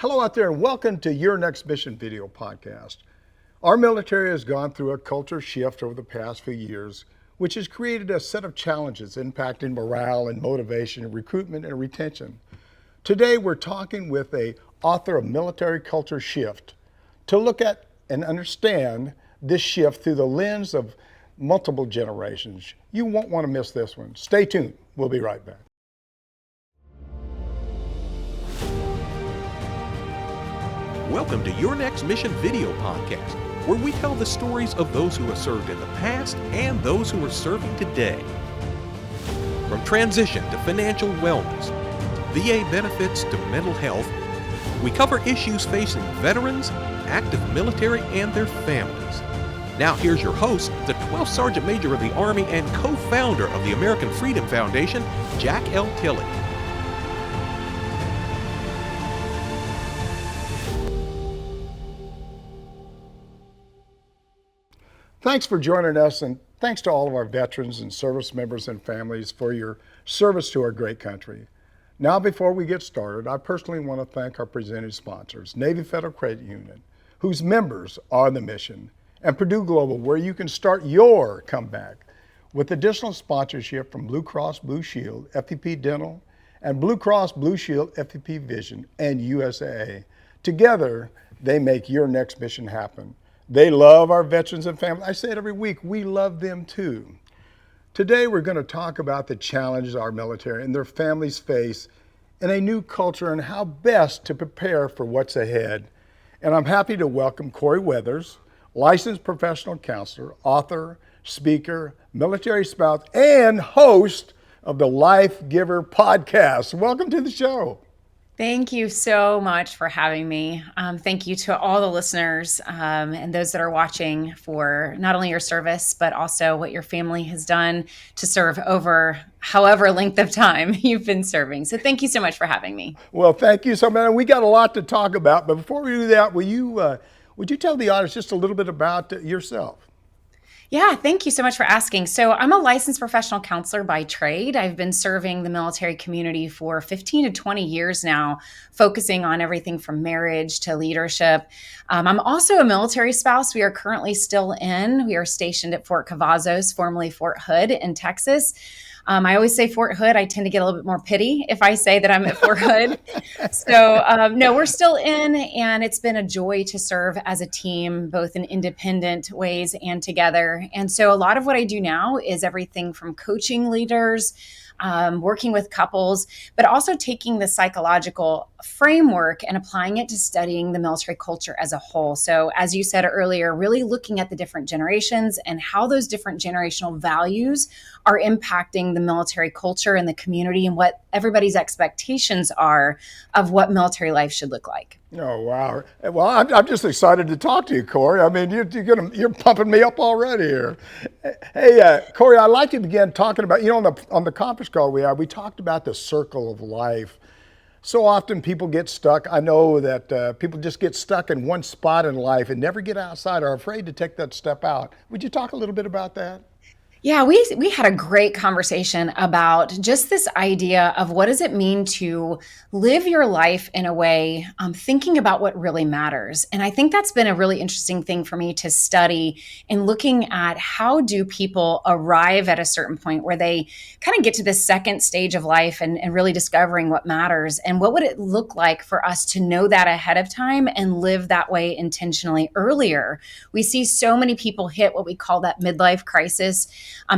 Hello out there and welcome to Your Next Mission video podcast. Our military has gone through a culture shift over the past few years, which has created a set of challenges impacting morale and motivation, recruitment and retention. Today we're talking with an author of Military Culture Shift to look at and understand this shift through the lens of multiple generations. You won't want to miss this one. Stay tuned. We'll be right back. Welcome to Your Next Mission video podcast, where we tell the stories of those who have served in the past and those who are serving today. From transition to financial wellness, VA benefits to mental health, we cover issues facing veterans, active military, and their families. Now here's your host, the 12th Sergeant Major of the Army and co-founder of the American Freedom Foundation, Jack L. Tilley. Thanks for joining us, and thanks to all of our veterans and service members and families for your service to our great country. Now, before we get started, I personally want to thank our presenting sponsors, Navy Federal Credit Union, whose members are the mission, and Purdue Global, where you can start your comeback, with additional sponsorship from Blue Cross Blue Shield, FEP Dental, and Blue Cross Blue Shield, FEP Vision, and USAA. Together, they make your next mission happen. They love our veterans and families. I say it every week, we love them too. Today we're going to talk about the challenges our military and their families face in a new culture and how best to prepare for what's ahead. And I'm happy to welcome Corie Weathers, licensed professional counselor, author, speaker, military spouse, and host of the Life Giver podcast. Welcome to the show. Thank you so much for having me. Thank you to all the listeners and those that are watching for not only your service, but also what your family has done to serve over however length of time you've been serving. So thank you so much for having me. Well, thank you so much. We got a lot to talk about, but before we do that, would you tell the audience just a little bit about yourself? Yeah, thank you so much for asking. So I'm a licensed professional counselor by trade. I've been serving the military community for 15 to 20 years now, focusing on everything from marriage to leadership. I'm also a military spouse. We are currently We are stationed at Fort Cavazos, formerly Fort Hood in Texas. I always say Fort Hood. I tend to get a little bit more pity if I say that I'm at Fort Hood. No, we're still in, and it's been a joy to serve as a team, both in independent ways and together. And so a lot of what I do now is everything from coaching leaders, working with couples, but also taking the psychological framework and applying it to studying the military culture as a whole. So as you said earlier, really looking at the different generations and how those different generational values are impacting the military culture and the community and what everybody's expectations are of what military life should look like. Oh, wow. Well, I'm just excited to talk to you, Corie. I mean, you're pumping me up already here. Hey, Corie, I'd like to begin talking about, on the conference call we talked about the circle of life. So often people get stuck. I know that people just get stuck in one spot in life and never get outside or are afraid to take that step out. Would you talk a little bit about that? Yeah, we had a great conversation about just this idea of what does it mean to live your life in a way, thinking about what really matters. And I think that's been a really interesting thing for me to study in looking at how do people arrive at a certain point where they kind of get to this second stage of life and really discovering what matters. And what would it look like for us to know that ahead of time and live that way intentionally earlier? We see so many people hit what we call that midlife crisis.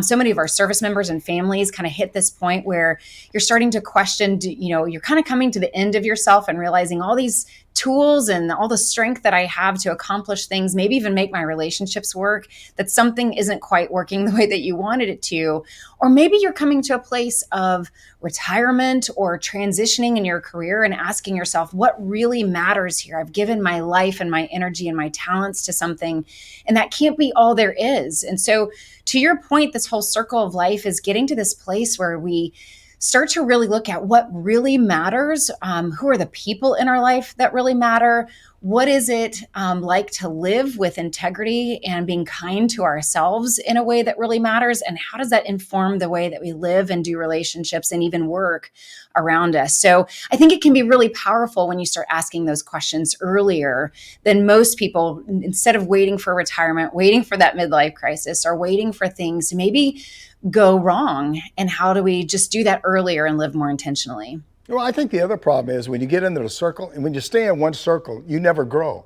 So many of our service members and families kind of hit this point where you're starting to question, you're kind of coming to the end of yourself and realizing all these tools and all the strength that I have to accomplish things, maybe even make my relationships work, that something isn't quite working the way that you wanted it to. Or maybe you're coming to a place of retirement or transitioning in your career and asking yourself, what really matters here? I've given my life and my energy and my talents to something, and that can't be all there is. And so to your point, this whole circle of life is getting to this place where we start to really look at what really matters, who are the people in our life that really matter, what is it like to live with integrity and being kind to ourselves in a way that really matters? And how does that inform the way that we live and do relationships and even work around us? So I think it can be really powerful when you start asking those questions earlier than most people, instead of waiting for retirement, waiting for that midlife crisis, or waiting for things to maybe go wrong. And how do we just do that earlier and live more intentionally? Well, I think the other problem is when you get into the circle and when you stay in one circle, you never grow.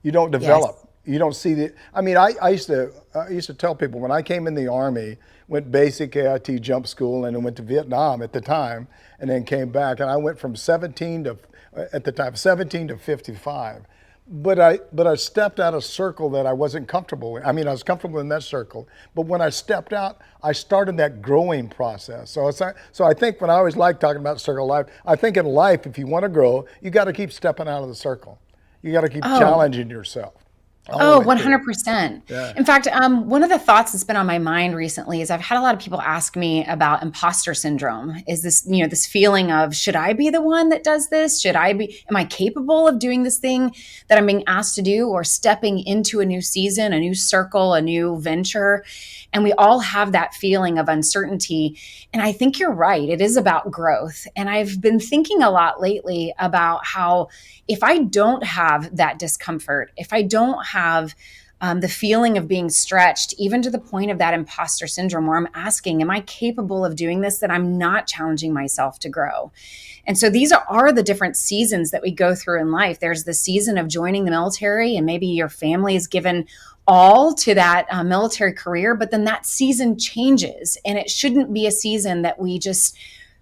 You don't Yes. develop. You don't see the. I mean, I used to tell people when I came in the Army, went basic AIT jump school, and then went to Vietnam at the time, and then came back, and I went from 17 to at the time 17 to 55. But I stepped out of a circle that I wasn't comfortable with. I mean, I was comfortable in that circle, but when I stepped out, I started that growing process. So I think when I always like talking about circle life, I think in life, if you want to grow, you got to keep stepping out of the circle. You got to keep Oh, challenging yourself all the Oh, way through. 100%. Yeah. In fact, one of the thoughts that's been on my mind recently is I've had a lot of people ask me about imposter syndrome. Is this, this feeling of, should I be the one that does this? Am I capable of doing this thing that I'm being asked to do, or stepping into a new season, a new circle, a new venture? And we all have that feeling of uncertainty. And I think you're right. It is about growth. And I've been thinking a lot lately about how if I don't have that discomfort, if I don't have the feeling of being stretched, even to the point of that imposter syndrome where I'm asking, am I capable of doing this? That I'm not challenging myself to grow. And so these are the different seasons that we go through in life. There's the season of joining the military, and maybe your family is given all to that military career, but then that season changes. And it shouldn't be a season that we just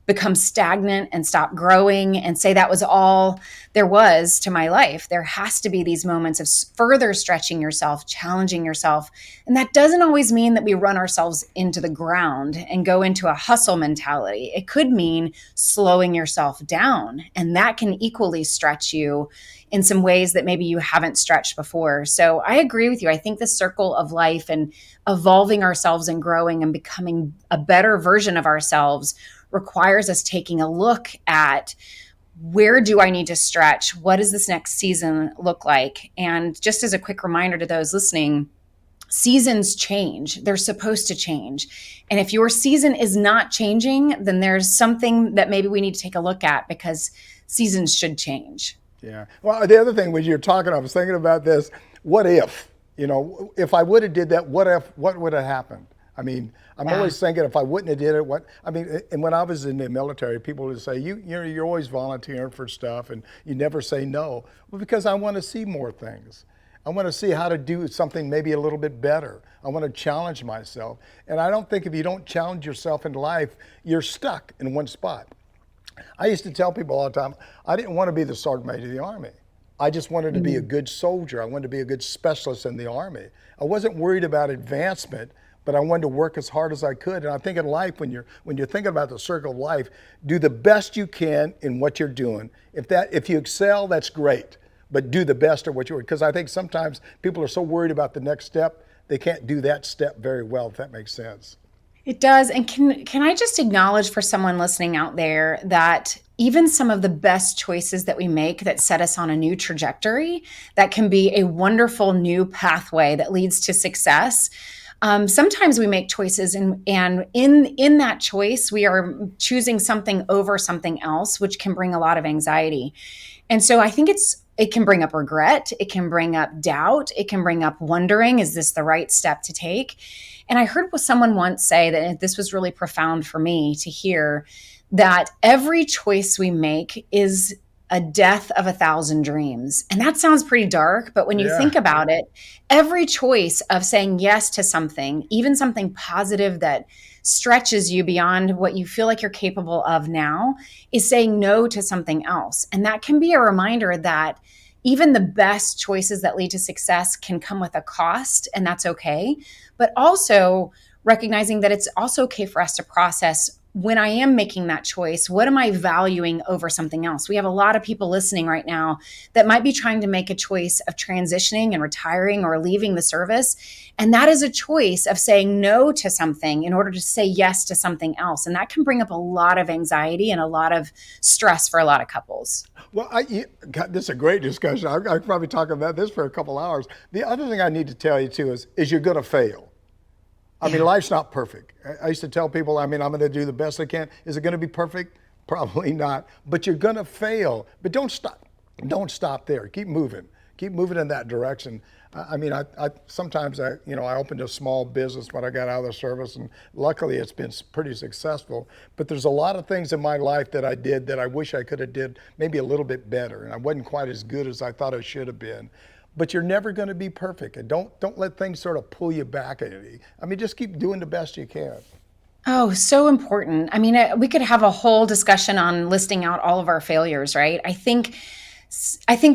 become stagnant and stop growing and say that was all there was to my life. There has to be these moments of further stretching yourself, challenging yourself. And that doesn't always mean that we run ourselves into the ground and go into a hustle mentality. It could mean slowing yourself down, and that can equally stretch you in some ways that maybe you haven't stretched before. So I agree with you. I think the circle of life and evolving ourselves and growing and becoming a better version of ourselves requires us taking a look at, where do I need to stretch? What does this next season look like? And just as a quick reminder to those listening, seasons change. They're supposed to change. And if your season is not changing, then there's something that maybe we need to take a look at, because seasons should change. Yeah. Well, the other thing when you're talking, I was thinking about this. What if? If I would have did that, what would have happened? I mean, I'm Yeah. always thinking if I wouldn't have did it, what? I mean, and when I was in the military, people would say, you're always volunteering for stuff, and you never say no. Well, because I want to see more things. I want to see how to do something maybe a little bit better. I want to challenge myself, and I don't think if you don't challenge yourself in life, you're stuck in one spot. I used to tell people all the time, I didn't want to be the sergeant major of the Army. I just wanted to be a good soldier. I wanted to be a good specialist in the Army. I wasn't worried about advancement, but I wanted to work as hard as I could. And I think in life, when you're thinking about the circle of life, do the best you can in what you're doing. If you excel, that's great, but do the best at what you're doing. Because I think sometimes people are so worried about the next step, they can't do that step very well, if that makes sense. It does. And can I just acknowledge for someone listening out there that even some of the best choices that we make that set us on a new trajectory, that can be a wonderful new pathway that leads to success. Sometimes we make choices, and in that choice, we are choosing something over something else, which can bring a lot of anxiety. And so I think it can bring up regret. It can bring up doubt. It can bring up wondering, is this the right step to take? And I heard someone once say that this was really profound for me to hear, that every choice we make is a death of 1,000 dreams. And that sounds pretty dark, but when you Yeah. think about it, every choice of saying yes to something, even something positive that stretches you beyond what you feel like you're capable of now, is saying no to something else. And that can be a reminder that even the best choices that lead to success can come with a cost, and that's okay. But also recognizing that it's also okay for us to process when I am making that choice, what am I valuing over something else? We have a lot of people listening right now that might be trying to make a choice of transitioning and retiring or leaving the service. And that is a choice of saying no to something in order to say yes to something else. And that can bring up a lot of anxiety and a lot of stress for a lot of couples. Well, God, this is a great discussion. I could probably talk about this for a couple hours. The other thing I need to tell you too is you're going to fail. I mean, life's not perfect. I used to tell people, I mean, I'm going to do the best I can. Is it going to be perfect? Probably not. But you're going to fail. But don't stop. Don't stop there. Keep moving. Keep moving in that direction. I mean, I sometimes I opened a small business when I got out of the service, and luckily it's been pretty successful. But there's a lot of things in my life that I did that I wish I could have did maybe a little bit better, and I wasn't quite as good as I thought I should have been. But you're never going to be perfect, and don't let things sort of pull you back. I mean, just keep doing the best you can. Oh, so important. I mean, we could have a whole discussion on listing out all of our failures, right? I think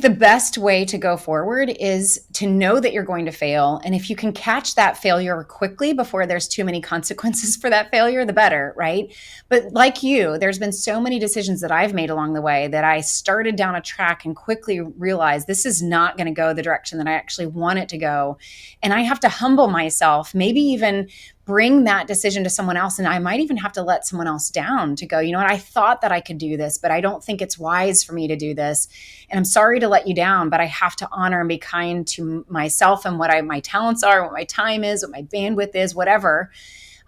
the best way to go forward is to know that you're going to fail. And if you can catch that failure quickly before there's too many consequences for that failure, the better, right? But like you, there's been so many decisions that I've made along the way that I started down a track and quickly realized this is not going to go the direction that I actually want it to go. And I have to humble myself, maybe even bring that decision to someone else. And I might even have to let someone else down to go, you know what, I thought that I could do this, but I don't think it's wise for me to do this. And I'm sorry to let you down, but I have to honor and be kind to myself and what my talents are, what my time is, what my bandwidth is, whatever.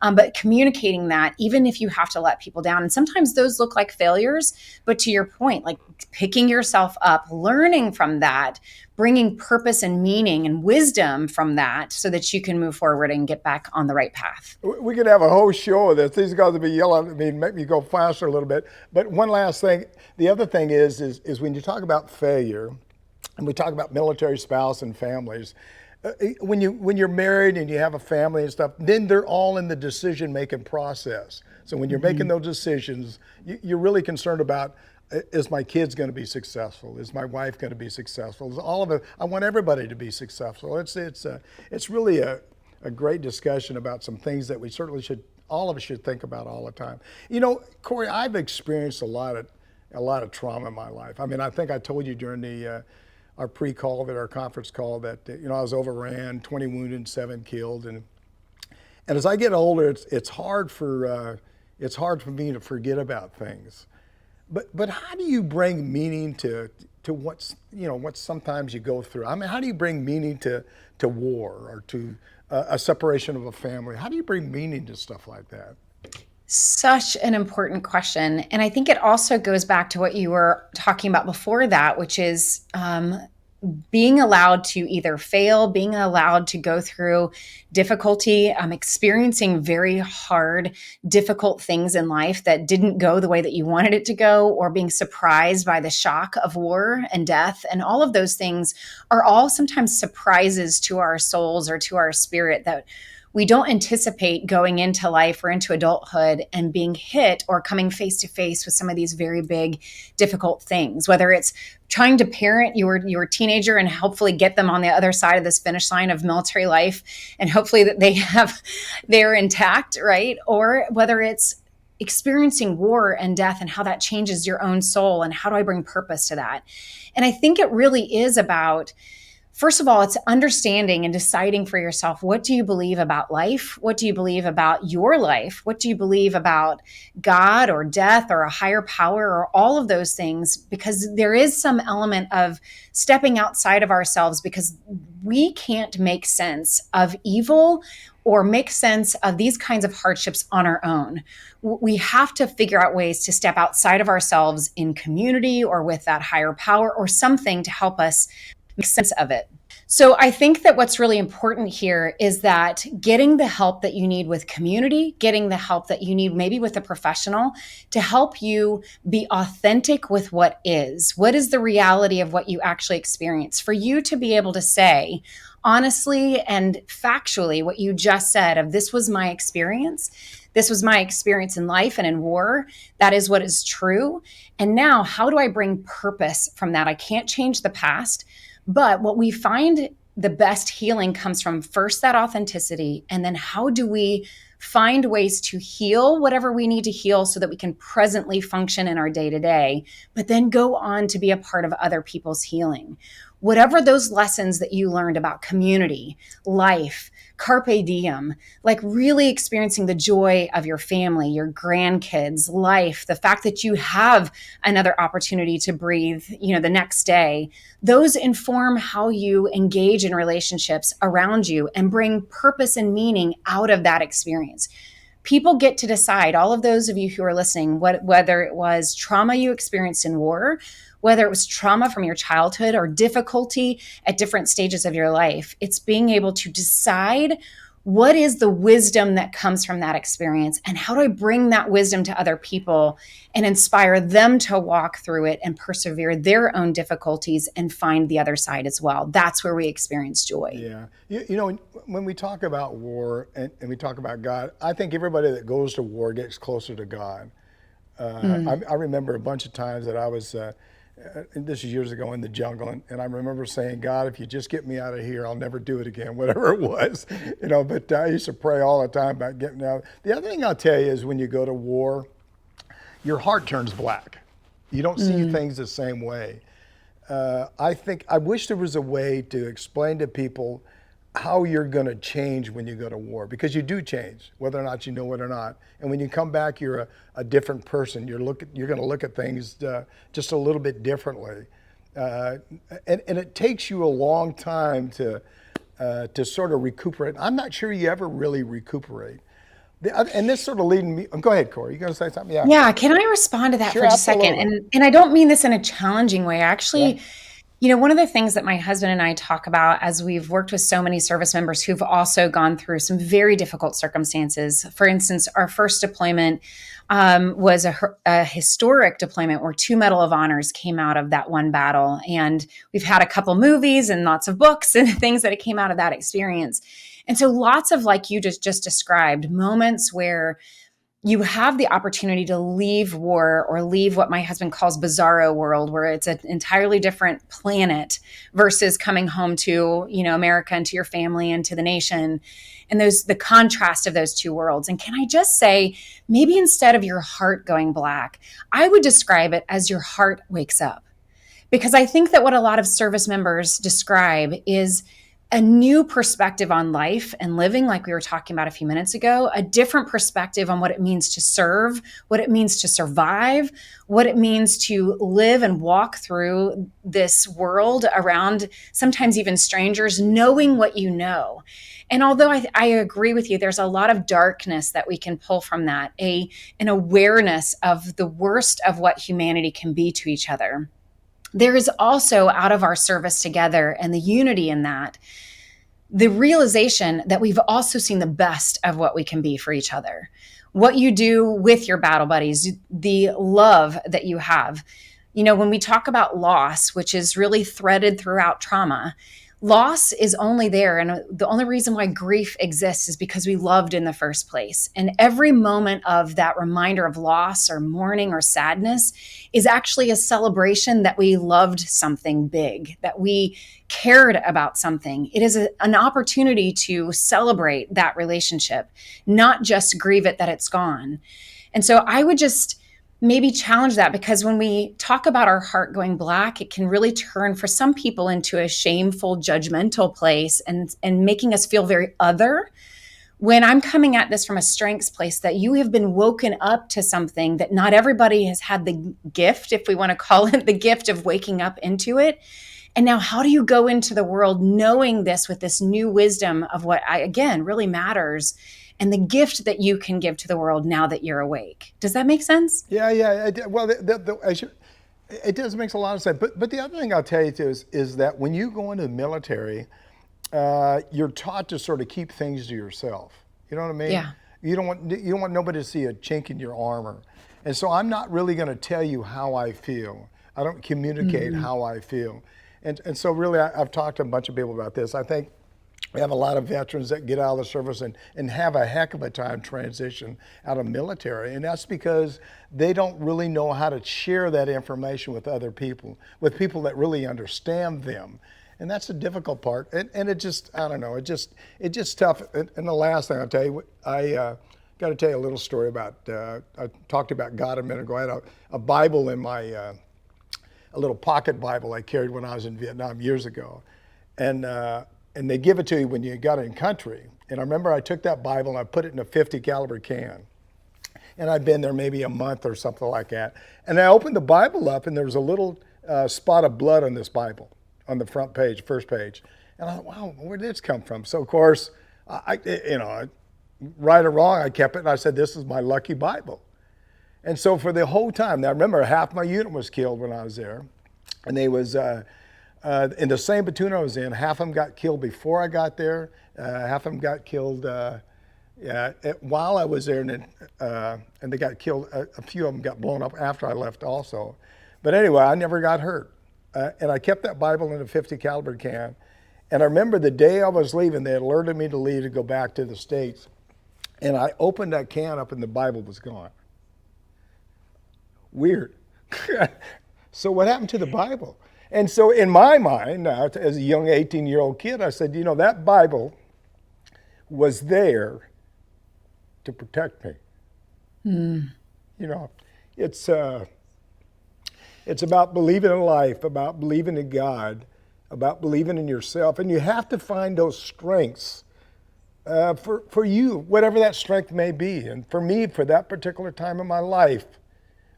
But communicating that, even if you have to let people down, and sometimes those look like failures, but to your point, like picking yourself up, learning from that, bringing purpose and meaning and wisdom from that so that you can move forward and get back on the right path. We could have a whole show of this. These guys would be yelling at me and make me go faster a little bit. But one last thing, the other thing is when you talk about failure, and we talk about military spouse and families, when you're married and you have a family and stuff, then they're all in the decision-making process. So when you're making those decisions, you're really concerned about, is my kids going to be successful? Is my wife going to be successful? Is all of it? I want everybody to be successful. It's really a great discussion about some things that we certainly all of us should think about all the time. You know, Corie, I've experienced a lot of trauma in my life. I mean, I think I told you during our pre-call, our conference call, that I was overran, 20 wounded, 7 killed, and as I get older, it's hard for me to forget about things. But how do you bring meaning to what sometimes you go through? I mean, how do you bring meaning to war or to a separation of a family? How do you bring meaning to stuff like that? Such an important question. And I think it also goes back to what you were talking about before that, which is being allowed to either fail, being allowed to go through difficulty, experiencing very hard, difficult things in life that didn't go the way that you wanted it to go, or being surprised by the shock of war and death. And all of those things are all sometimes surprises to our souls or to our spirit that we don't anticipate going into life or into adulthood and being hit or coming face to face with some of these very big, difficult things, whether it's trying to parent your teenager and hopefully get them on the other side of this finish line of military life and hopefully that they're intact, right? Or whether it's experiencing war and death and how that changes your own soul and how do I bring purpose to that? And I think it really is about, first of all, it's understanding and deciding for yourself, what do you believe about life? What do you believe about your life? What do you believe about God or death or a higher power or all of those things? Because there is some element of stepping outside of ourselves because we can't make sense of evil or make sense of these kinds of hardships on our own. We have to figure out ways to step outside of ourselves in community or with that higher power or something to help us make sense of it. So I think that what's really important here is that getting the help that you need with community, getting the help that you need maybe with a professional to help you be authentic with what is the reality of what you actually experience, for you to be able to say honestly and factually what you just said of this was my experience. This was my experience in life and in war. That is what is true. And now how do I bring purpose from that? I can't change the past. But what we find the best healing comes from first that authenticity, and then how do we find ways to heal whatever we need to heal so that we can presently function in our day to day, but then go on to be a part of other people's healing. Whatever those lessons that you learned about community, life, carpe diem, like really experiencing the joy of your family, your grandkids, life, the fact that you have another opportunity to breathe, the next day, those inform how you engage in relationships around you and bring purpose and meaning out of that experience. People get to decide, all of those of you who are listening, whether it was trauma you experienced in war, whether it was trauma from your childhood or difficulty at different stages of your life, it's being able to decide what is the wisdom that comes from that experience and how do I bring that wisdom to other people and inspire them to walk through it and persevere their own difficulties and find the other side as well. That's where we experience joy. Yeah. When we talk about war and we talk about God, I think everybody that goes to war gets closer to God. I remember a bunch of times that I was, this is years ago, in the jungle, and I remember saying, God, if you just get me out of here, I'll never do it again, whatever it was. But I used to pray all the time about getting out. The other thing I'll tell you is when you go to war, your heart turns black. You don't see things the same way. I wish there was a way to explain to people how you're going to change when you go to war, because you do change, whether or not you know it or not. And when you come back, you're a different person. You're going to look at things just a little bit differently, and it takes you a long time to sort of recuperate. I'm not sure you ever really recuperate. And this sort of leading me. Go ahead, Corie. You going to say something? Yeah. Yeah. Can I respond to that Sure, for just a second? absolutely. And I don't mean this in a challenging way. Actually, Yeah. one of the things that my husband and I talk about as we've worked with so many service members who've also gone through some very difficult circumstances. For instance, our first deployment was a historic deployment where 2 Medal of Honors came out of that one battle. And we've had a couple movies and lots of books and things that came out of that experience. And so lots of, like you just described, moments where you have the opportunity to leave war or leave what my husband calls bizarro world, where it's an entirely different planet versus coming home to, America and to your family and to the nation. And the contrast of those two worlds. And can I just say, maybe instead of your heart going black, I would describe it as your heart wakes up. Because I think that what a lot of service members describe is a new perspective on life and living, like we were talking about a few minutes ago, a different perspective on what it means to serve, what it means to survive, what it means to live and walk through this world around sometimes even strangers, knowing what you know. And although I agree with you, there's a lot of darkness that we can pull from that, an awareness of the worst of what humanity can be to each other. There is also, out of our service together and the unity in that, the realization that we've also seen the best of what we can be for each other. What you do with your battle buddies, the love that you have. When we talk about loss, which is really threaded throughout trauma, loss is only there. And the only reason why grief exists is because we loved in the first place. And every moment of that reminder of loss or mourning or sadness is actually a celebration that we loved something big, that we cared about something. It is an opportunity to celebrate that relationship, not just grieve it that it's gone. And so I would just maybe challenge that, because when we talk about our heart going black, it can really turn for some people into a shameful, judgmental place and making us feel very other. When I'm coming at this from a strengths place, that you have been woken up to something that not everybody has had the gift, if we want to call it the gift, of waking up into it. And now how do you go into the world knowing this with this new wisdom of what, again, really matters, and the gift that you can give to the world now that you're awake? Does that make sense? Yeah. Well, it does make a lot of sense. But the other thing I'll tell you too is that when you go into the military, you're taught to sort of keep things to yourself. You know what I mean? Yeah. You don't want nobody to see a chink in your armor. And so I'm not really going to tell you how I feel. I don't communicate how I feel. And so really, I've talked to a bunch of people about this. I think we have a lot of veterans that get out of the service and have a heck of a time transition out of military. And that's because they don't really know how to share that information with other people, with people that really understand them. And that's the difficult part. And it just, I don't know, it's just tough. And the last thing I'll tell you, I got to tell you a little story about, I talked about God a minute ago. I had a Bible in my, a little pocket Bible I carried when I was in Vietnam years ago. And they give it to you when you got in country. And I remember I took that Bible and I put it in a 50 caliber can. And I'd been there maybe a month or something like that. And I opened the Bible up and there was a little spot of blood on this Bible on the front page, first page. And I thought, wow, where did this come from? So of course, right or wrong, I kept it and I said, this is my lucky Bible. And so for the whole time, now remember half my unit was killed when I was there. And they was, in the same platoon I was in, half of them got killed before I got there. Half of them got killed while I was there, and they got killed. A few of them got blown up after I left also. But anyway, I never got hurt. And I kept that Bible in a 50 caliber can. And I remember the day I was leaving, they had alerted me to leave to go back to the States. And I opened that can up and the Bible was gone. Weird. So what happened to the Bible? And so in my mind, now, as a young 18-year-old kid, I said, that Bible was there to protect me. It's about believing in life, about believing in God, about believing in yourself. And you have to find those strengths for you, whatever that strength may be. And for me, for that particular time in my life,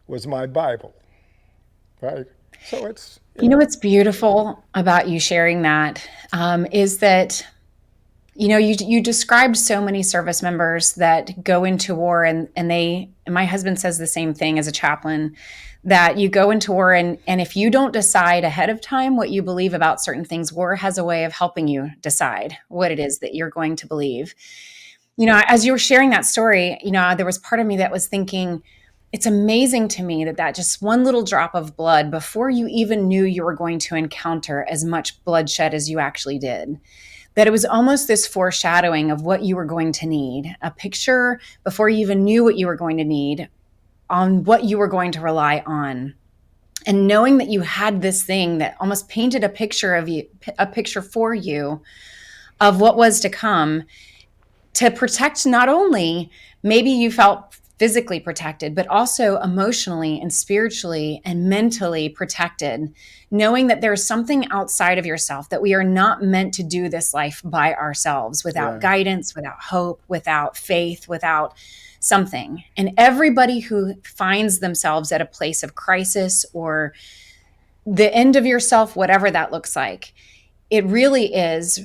was my Bible, right? So it's... What's beautiful about you sharing that is that, you described so many service members that go into war and my husband says the same thing as a chaplain, that you go into war and if you don't decide ahead of time what you believe about certain things, war has a way of helping you decide what it is that you're going to believe. As you were sharing that story, there was part of me that was thinking, it's amazing to me that just one little drop of blood before you even knew you were going to encounter as much bloodshed as you actually did, that it was almost this foreshadowing of what you were going to need, a picture before you even knew what you were going to need on what you were going to rely on. And knowing that you had this thing that almost painted a picture for you of what was to come, to protect not only maybe you felt physically protected, but also emotionally and spiritually and mentally protected, knowing that there's something outside of yourself, that we are not meant to do this life by ourselves without guidance, without hope, without faith, without something. And everybody who finds themselves at a place of crisis or the end of yourself, whatever that looks like, it really is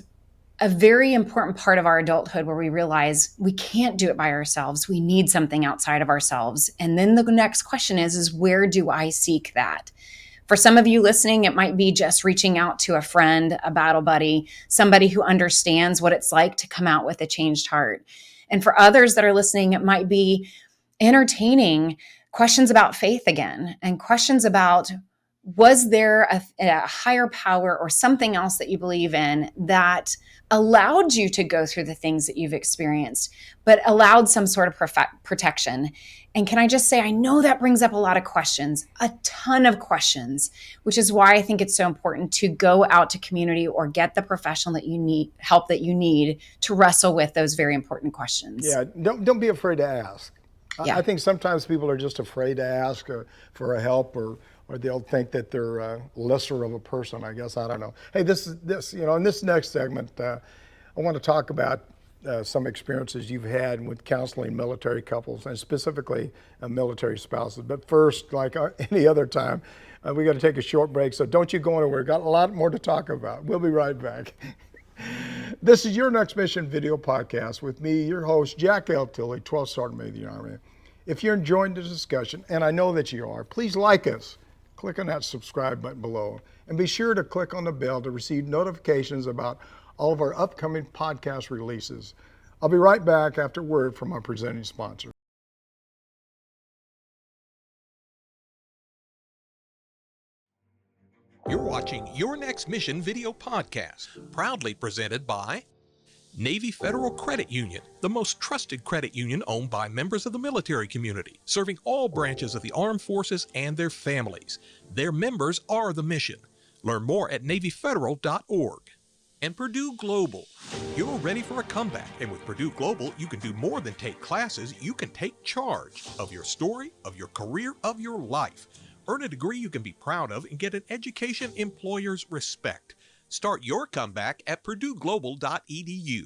a very important part of our adulthood where we realize we can't do it by ourselves. We need something outside of ourselves. And then the next question is where do I seek that? For some of you listening, it might be just reaching out to a friend, a battle buddy, somebody who understands what it's like to come out with a changed heart. And for others that are listening, it might be entertaining questions about faith again and questions about, was there a higher power or something else that you believe in that allowed you to go through the things that you've experienced, but allowed some sort of protection? And can I just say, I know that brings up a lot of questions, a ton of questions, which is why I think it's so important to go out to community or get the professional that you need, help that you need to wrestle with those very important questions. Yeah, don't be afraid to ask. Yeah. I think sometimes people are just afraid to ask for a help or they'll think that they're lesser of a person, I guess. I don't know. Hey, in this next segment, I want to talk about some experiences you've had with counseling military couples and specifically military spouses. But first, like any other time, we got to take a short break. So don't you go anywhere. Got a lot more to talk about. We'll be right back. This is Your Next Mission video podcast with me, your host, Jack L. Tilley, 12th Sergeant Major of the Army. If you're enjoying the discussion, and I know that you are, please like us. Click on that subscribe button below. And be sure to click on the bell to receive notifications about all of our upcoming podcast releases. I'll be right back after word from our presenting sponsor. You're watching Your Next Mission video podcast, proudly presented by Navy Federal Credit Union, the most trusted credit union owned by members of the military community, serving all branches of the armed forces and their families. Their members are the mission. Learn more at NavyFederal.org. And Purdue Global. You're ready for a comeback, and with Purdue Global, you can do more than take classes. You can take charge of your story, of your career, of your life. Earn a degree you can be proud of and get an education employers respect. Start your comeback at PurdueGlobal.edu.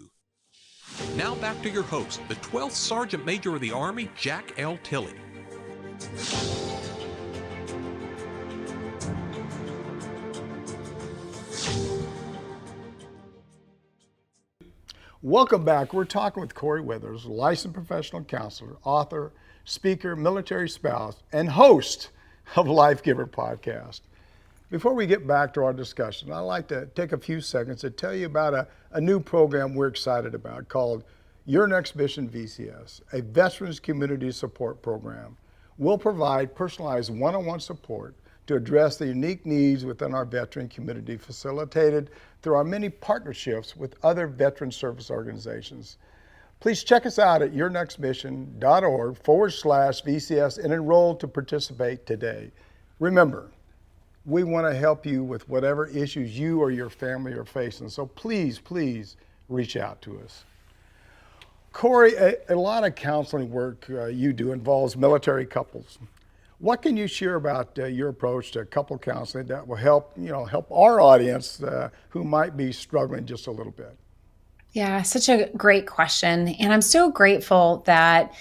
Now back to your host, the 12th Sergeant Major of the Army, Jack L. Tilley. Welcome back. We're talking with Corie Withers, licensed professional counselor, author, speaker, military spouse, and host of Life Giver podcast. Before we get back to our discussion, I'd like to take a few seconds to tell you about a new program we're excited about called Your Next Mission VCS, a Veterans Community Support Program. We'll provide personalized one-on-one support to address the unique needs within our veteran community, facilitated through our many partnerships with other veteran service organizations. Please check us out at yournextmission.org/VCS and enroll to participate today. Remember, we want to help you with whatever issues you or your family are facing, so please reach out to us. Corie, a lot of counseling work you do involves military couples. What can you share about your approach to couple counseling that will help our audience who might be struggling just a little bit? Yeah, such a great question. And I'm so grateful that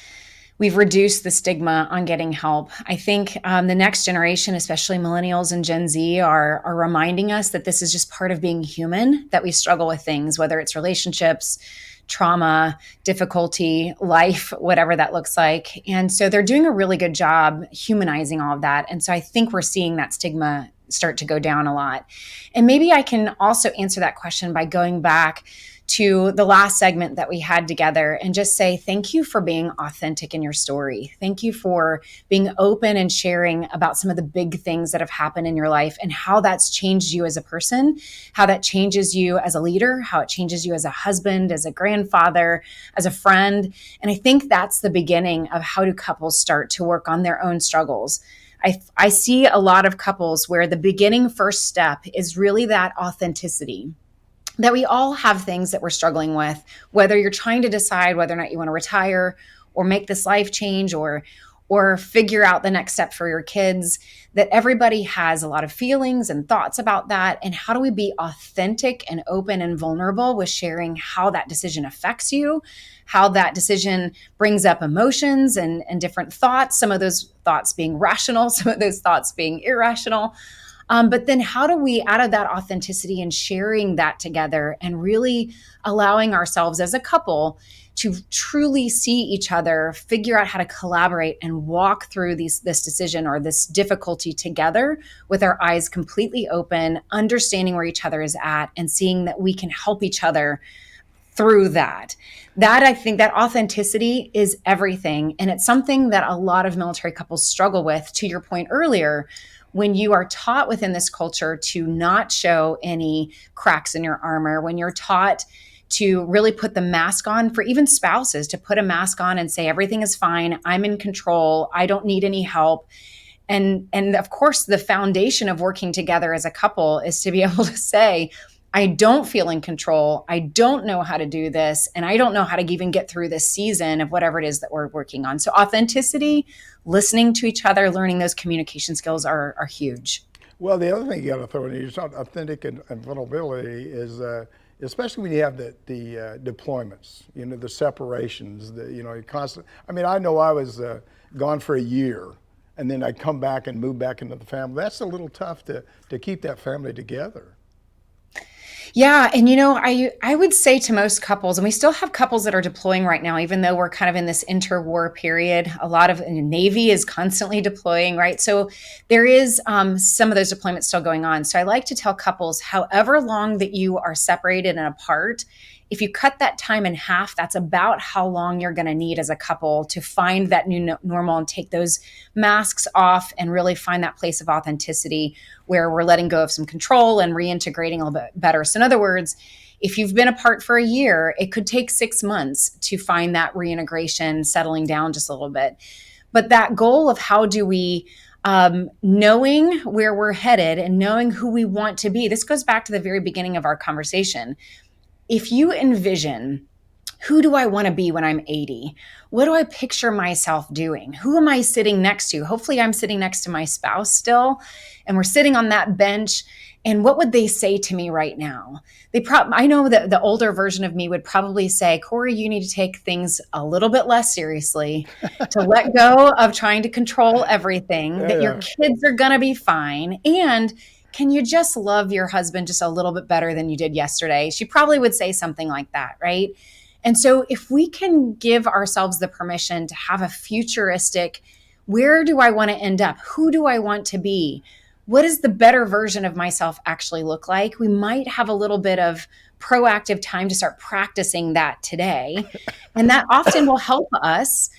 we've reduced the stigma on getting help. I think the next generation, especially millennials and Gen Z, are reminding us that this is just part of being human, that we struggle with things, whether it's relationships, trauma, difficulty, life, whatever that looks like. And so they're doing a really good job humanizing all of that. And so I think we're seeing that stigma start to go down a lot. And maybe I can also answer that question by going back to the last segment that we had together and just say, thank you for being authentic in your story. Thank you for being open and sharing about some of the big things that have happened in your life and how that's changed you as a person, how that changes you as a leader, how it changes you as a husband, as a grandfather, as a friend. And I think that's the beginning of how do couples start to work on their own struggles. I see a lot of couples where the beginning first step is really that authenticity. That we all have things that we're struggling with, whether you're trying to decide whether or not you want to retire or make this life change or figure out the next step for your kids, that everybody has a lot of feelings and thoughts about that. And how do we be authentic and open and vulnerable with sharing how that decision affects you, how that decision brings up emotions and different thoughts, some of those thoughts being rational, some of those thoughts being irrational. But then how do we, out of that authenticity and sharing that together and really allowing ourselves as a couple to truly see each other, figure out how to collaborate and walk through this decision or this difficulty together with our eyes completely open, understanding where each other is at and seeing that we can help each other through that. That, I think, that authenticity is everything. And it's something that a lot of military couples struggle with, to your point earlier. When you are taught within this culture to not show any cracks in your armor, when you're taught to really put the mask on, for even spouses to put a mask on and say, everything is fine, I'm in control, I don't need any help. And of course, the foundation of working together as a couple is to be able to say, I don't feel in control, I don't know how to do this, and I don't know how to even get through this season of whatever it is that we're working on. So authenticity, listening to each other, learning those communication skills are huge. Well, the other thing you got to throw in here, authentic and vulnerability is, especially when you have the deployments, the separations, you constant. I mean, I know I was gone for a year, and then I come back and move back into the family. That's a little tough to keep that family together. Yeah. And, I would say to most couples, and we still have couples that are deploying right now, even though we're kind of in this interwar period, a lot of the Navy is constantly deploying, right? So there is some of those deployments still going on. So I like to tell couples, however long that you are separated and apart, if you cut that time in half, that's about how long you're going to need as a couple to find that new normal and take those masks off and really find that place of authenticity where we're letting go of some control and reintegrating a little bit better. So in other words, if you've been apart for a year, it could take 6 months to find that reintegration settling down just a little bit. But that goal of how do we knowing where we're headed and knowing who we want to be. This goes back to the very beginning of our conversation. If you envision, who do I want to be when I'm 80? What do I picture myself doing? Who am I sitting next to? Hopefully, I'm sitting next to my spouse still, and we're sitting on that bench. And what would they say to me right now? I know that the older version of me would probably say, Corie, you need to take things a little bit less seriously, to let go of trying to control everything, that your Yeah. kids are going to be fine. And can you just love your husband just a little bit better than you did yesterday? She probably would say something like that, right? And so if we can give ourselves the permission to have a futuristic, where do I want to end up? Who do I want to be? What does the better version of myself actually look like? We might have a little bit of proactive time to start practicing that today. And that often will help us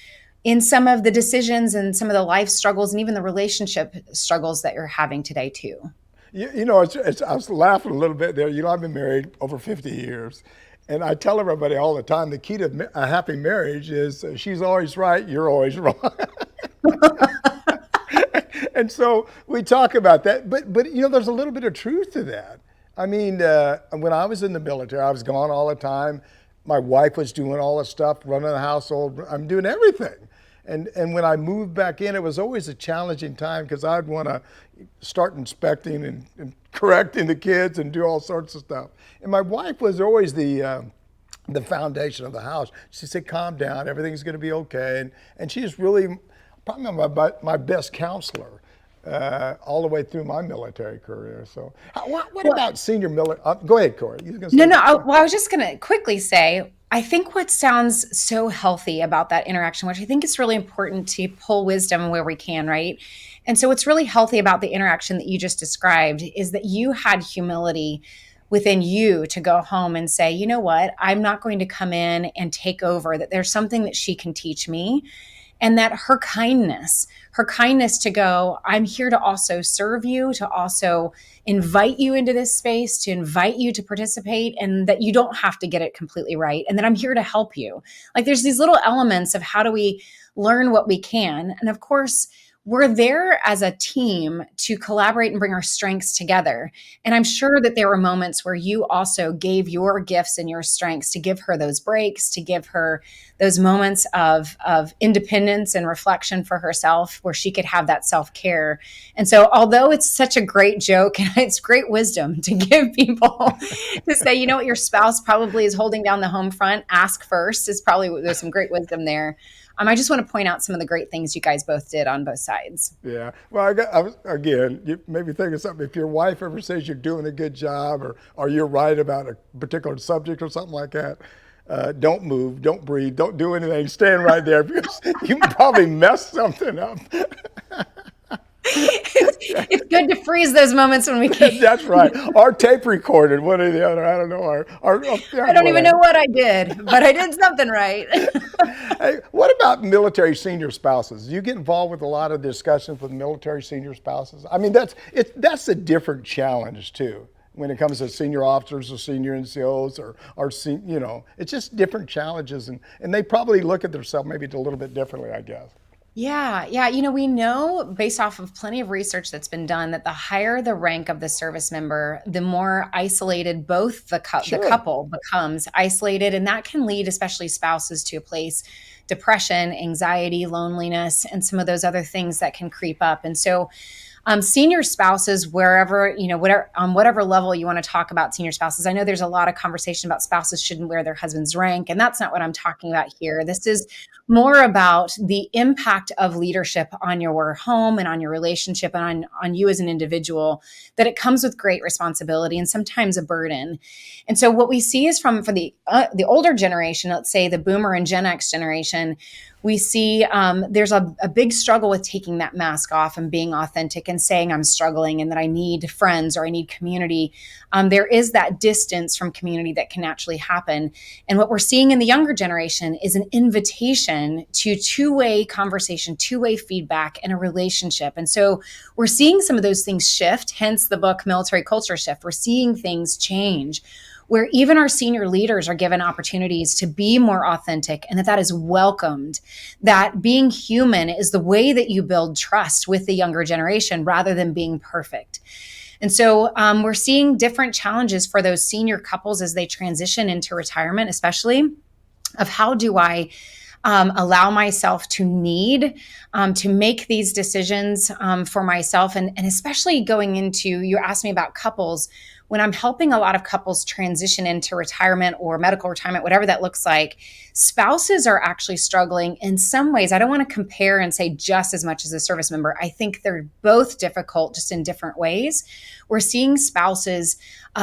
in some of the decisions and some of the life struggles and even the relationship struggles that you're having today, too. I was laughing a little bit there. I've been married over 50 years. And I tell everybody all the time, the key to a happy marriage is she's always right, you're always wrong. And so we talk about that, but there's a little bit of truth to that. I mean, when I was in the military, I was gone all the time. My wife was doing all the stuff, running the household. I'm doing everything. And when I moved back in, it was always a challenging time because I'd want to start inspecting and correcting the kids and do all sorts of stuff. And my wife was always the foundation of the house. She said, "Calm down, everything's going to be okay." And she's really probably my best counselor all the way through my military career. So, what about senior military? Go ahead, Corie. You gonna say No, no. something? I was just going to quickly say, I think what sounds so healthy about that interaction, which I think is really important to pull wisdom where we can, right? And so, what's really healthy about the interaction that you just described is that you had humility within you to go home and say, you know what, I'm not going to come in and take over, that there's something that she can teach me. And that her kindness to go, I'm here to also serve you, to also invite you into this space, to invite you to participate, and that you don't have to get it completely right. And that I'm here to help you. Like there's these little elements of how do we learn what we can. And of course, we're there as a team to collaborate and bring our strengths together. And I'm sure that there were moments where you also gave your gifts and your strengths to give her those breaks, to give her those moments of independence and reflection for herself where she could have that self-care. And so although it's such a great joke and it's great wisdom to give people to say, you know what, your spouse probably is holding down the home front, ask first is probably, there's some great wisdom there. I just want to point out some of the great things you guys both did on both sides. Yeah. Well, again, you made me think of something. If your wife ever says you're doing a good job or you're right about a particular subject or something like that, don't move, don't breathe, don't do anything. Stand right there because you probably messed something up. It's good to freeze those moments when we can. That's right. Or tape recorded, one or the other. I don't know. I don't even know what I did, but I did something right. Hey, what about military senior spouses? Do you get involved with a lot of discussions with military senior spouses? I mean, that's a different challenge too when it comes to senior officers or senior NCOs or it's just different challenges, and they probably look at themselves maybe a little bit differently, I guess. Yeah, yeah. We know based off of plenty of research that's been done that the higher the rank of the service member, the more isolated both the Sure. couple becomes isolated. And that can lead, especially spouses, to a place, depression, anxiety, loneliness, and some of those other things that can creep up. And so senior spouses, wherever, whatever, on whatever level you want to talk about senior spouses, I know there's a lot of conversation about spouses shouldn't wear their husband's rank, and that's not what I'm talking about here. This is more about the impact of leadership on your home and on your relationship and on you as an individual, that it comes with great responsibility and sometimes a burden. And so what we see is for the older generation, let's say the boomer and Gen X generation, we see there's a big struggle with taking that mask off and being authentic and saying I'm struggling and that I need friends or I need community. There is that distance from community that can naturally happen. And what we're seeing in the younger generation is an invitation to two-way conversation, two-way feedback, and a relationship. And so we're seeing some of those things shift, hence the book Military Culture Shift. We're seeing things change, where even our senior leaders are given opportunities to be more authentic and that is welcomed, that being human is the way that you build trust with the younger generation rather than being perfect. And so we're seeing different challenges for those senior couples as they transition into retirement, especially of how do I allow myself to to make these decisions for myself. And especially going into, you asked me about couples, when I'm helping a lot of couples transition into retirement or medical retirement, whatever that looks like, spouses are actually struggling in some ways. I don't want to compare and say just as much as a service member. I think they're both difficult, just in different ways. We're seeing spouses,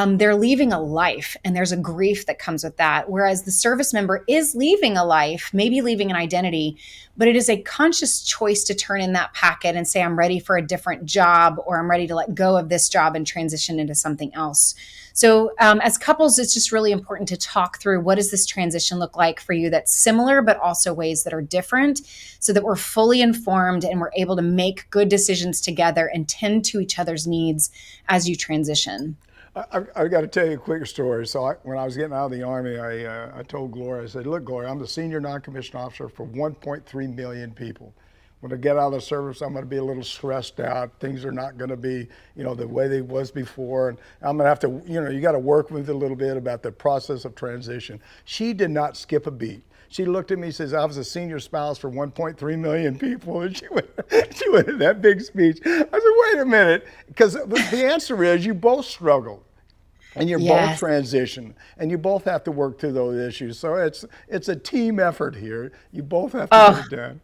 they're leaving a life, and there's a grief that comes with that. Whereas the service member is leaving a life, maybe leaving an identity, but it is a conscious choice to turn in that packet and say, I'm ready for a different job, or I'm ready to let go of this job and transition into something else. So as couples, it's just really important to talk through, what does this transition look like for you that's similar, but also ways that are different, so that we're fully informed and we're able to make good decisions together and tend to each other's needs as you transition. I've got to tell you a quick story. So when I was getting out of the Army, I told Gloria, I said, look, Gloria, I'm the senior non-commissioned officer for 1.3 million people. When I get out of the service, I'm going to be a little stressed out. Things are not going to be, the way they was before. And I'm going to have to, you got to work with a little bit about the process of transition. She did not skip a beat. She looked at me and says, I was a senior spouse for 1.3 million people. And she went in that big speech. I said, wait a minute. Because the answer is you both struggled. And you're both transition, and you both have to work through those issues. So it's a team effort here. You both have to get it done.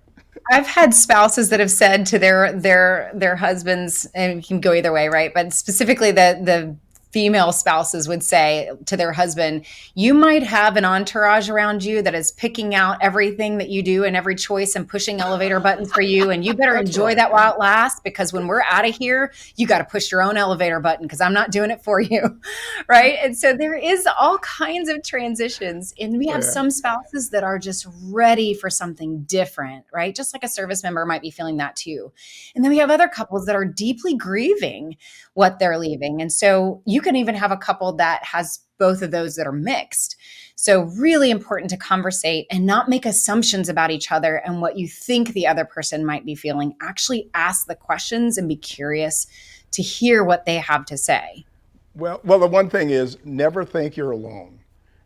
I've had spouses that have said to their husbands, and it can go either way, right? But specifically the female spouses would say to their husband, you might have an entourage around you that is picking out everything that you do and every choice and pushing elevator buttons for you. And you better enjoy that while it lasts, because when we're out of here, you got to push your own elevator button, because I'm not doing it for you. Right. And so there is all kinds of transitions. And we have some spouses that are just ready for something different, right? Just like a service member might be feeling that too. And then we have other couples that are deeply grieving what they're leaving. And so you can even have a couple that has both of those that are mixed. So really important to conversate and not make assumptions about each other and what you think the other person might be feeling. Actually ask the questions and be curious to hear what they have to say. Well, the one thing is, never think you're alone.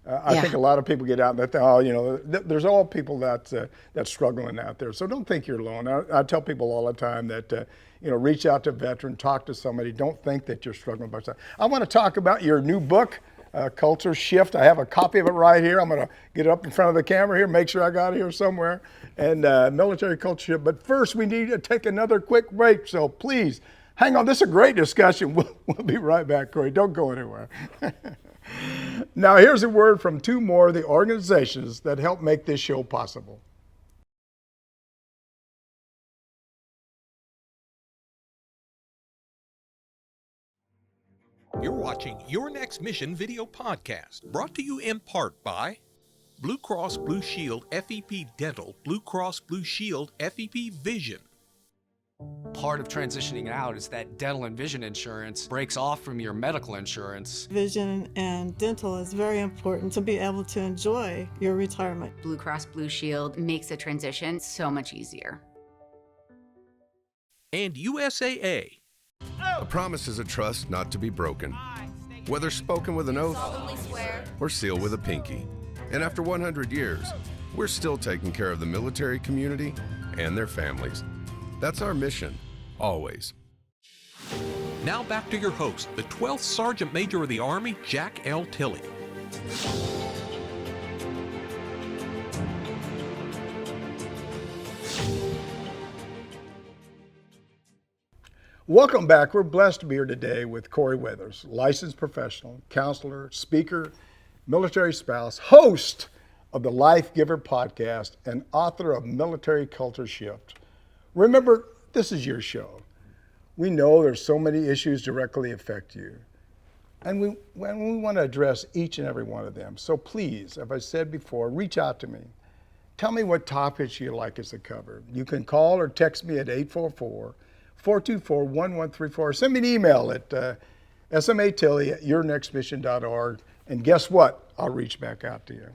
I think a lot of people get out and they think, there's all people that's struggling out there. So don't think you're alone. I tell people all the time that, reach out to a veteran, talk to somebody. Don't think that you're struggling by yourself. I want to talk about your new book, Culture Shift. I have a copy of it right here. I'm going to get it up in front of the camera here, make sure I got it here somewhere. And Military Culture Shift. But first, we need to take another quick break. So please, hang on. This is a great discussion. We'll be right back, Corie. Don't go anywhere. Now, here's a word from two more of the organizations that help make this show possible. You're watching Your Next Mission video podcast, brought to you in part by Blue Cross Blue Shield FEP Dental, Blue Cross Blue Shield FEP Vision. Part of transitioning out is that dental and vision insurance breaks off from your medical insurance. Vision and dental is very important to be able to enjoy your retirement. Blue Cross Blue Shield makes the transition so much easier. And USAA. A promise is a trust not to be broken, whether spoken with an oath or sealed with a pinky. And after 100 years, we're still taking care of the military community and their families. That's our mission, always. Now back to your host, the 12th Sergeant Major of the Army, Jack L. Tilley. Welcome back. We're blessed to be here today with Corie Weathers, licensed professional, counselor, speaker, military spouse, host of the Life Giver podcast, and author of Military Culture Shift. Remember, this is your show. We know there's so many issues directly affect you. And we want to address each and every one of them. So please, as I said before, reach out to me. Tell me what topics you'd like us to cover. You can call or text me at 844-424-1134. Send me an email at smatilley@yournextmission.org. And guess what? I'll reach back out to you.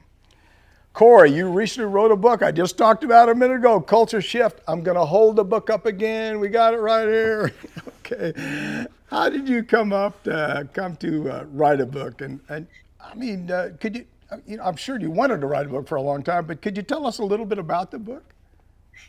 Corie, you recently wrote a book. I just talked about it a minute ago, Culture Shift. I'm going to hold the book up again. We got it right here. Okay. How did you come to write a book? And I mean, could you, I'm sure you wanted to write a book for a long time, but could you tell us a little bit about the book?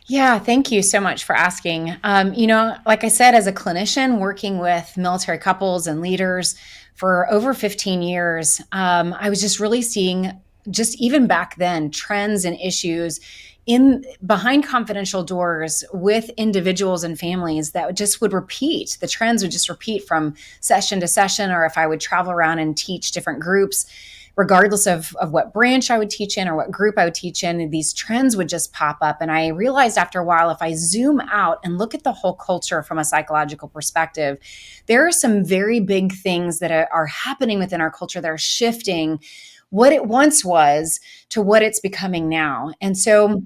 Yeah, thank you so much for asking. Like I said, as a clinician working with military couples and leaders for over 15 years, I was just really seeing, just even back then, trends and issues in behind confidential doors with individuals and families that just would repeat. The trends would just repeat from session to session, or if I would travel around and teach different groups, regardless of what branch I would teach in or what group I would teach in, these trends would just pop up. And I realized after a while, if I zoom out and look at the whole culture from a psychological perspective, there are some very big things that are happening within our culture that are shifting what it once was to what it's becoming now. And so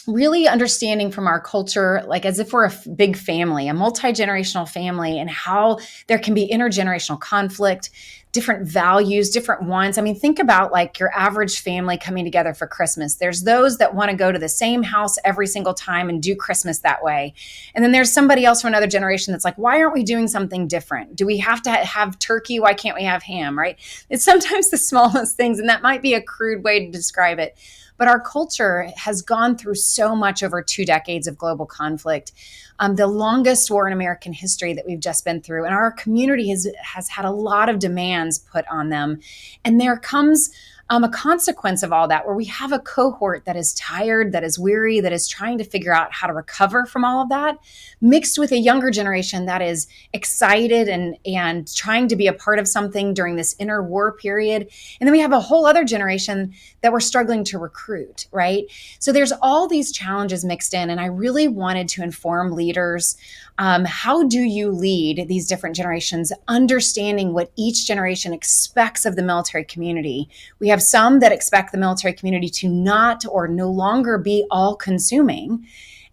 really understanding from our culture, like as if we're a big family, a multi-generational family, and how there can be intergenerational conflict, different values, different wants. I mean, think about like your average family coming together for Christmas. There's those that want to go to the same house every single time and do Christmas that way. And then there's somebody else from another generation that's like, why aren't we doing something different? Do we have to have turkey? Why can't we have ham, right? It's sometimes the smallest things, and that might be a crude way to describe it. But our culture has gone through so much over 2 decades of global conflict, the longest war in American history that we've just been through. And our community has had a lot of demands put on them. And there comes a consequence of all that, where we have a cohort that is tired, that is weary, that is trying to figure out how to recover from all of that, mixed with a younger generation that is excited and trying to be a part of something during this interwar period. And then we have a whole other generation that we're struggling to recruit, right? So there's all these challenges mixed in. And I really wanted to inform leaders, how do you lead these different generations, understanding what each generation expects of the military community. We have some that expect the military community to not or no longer be all consuming.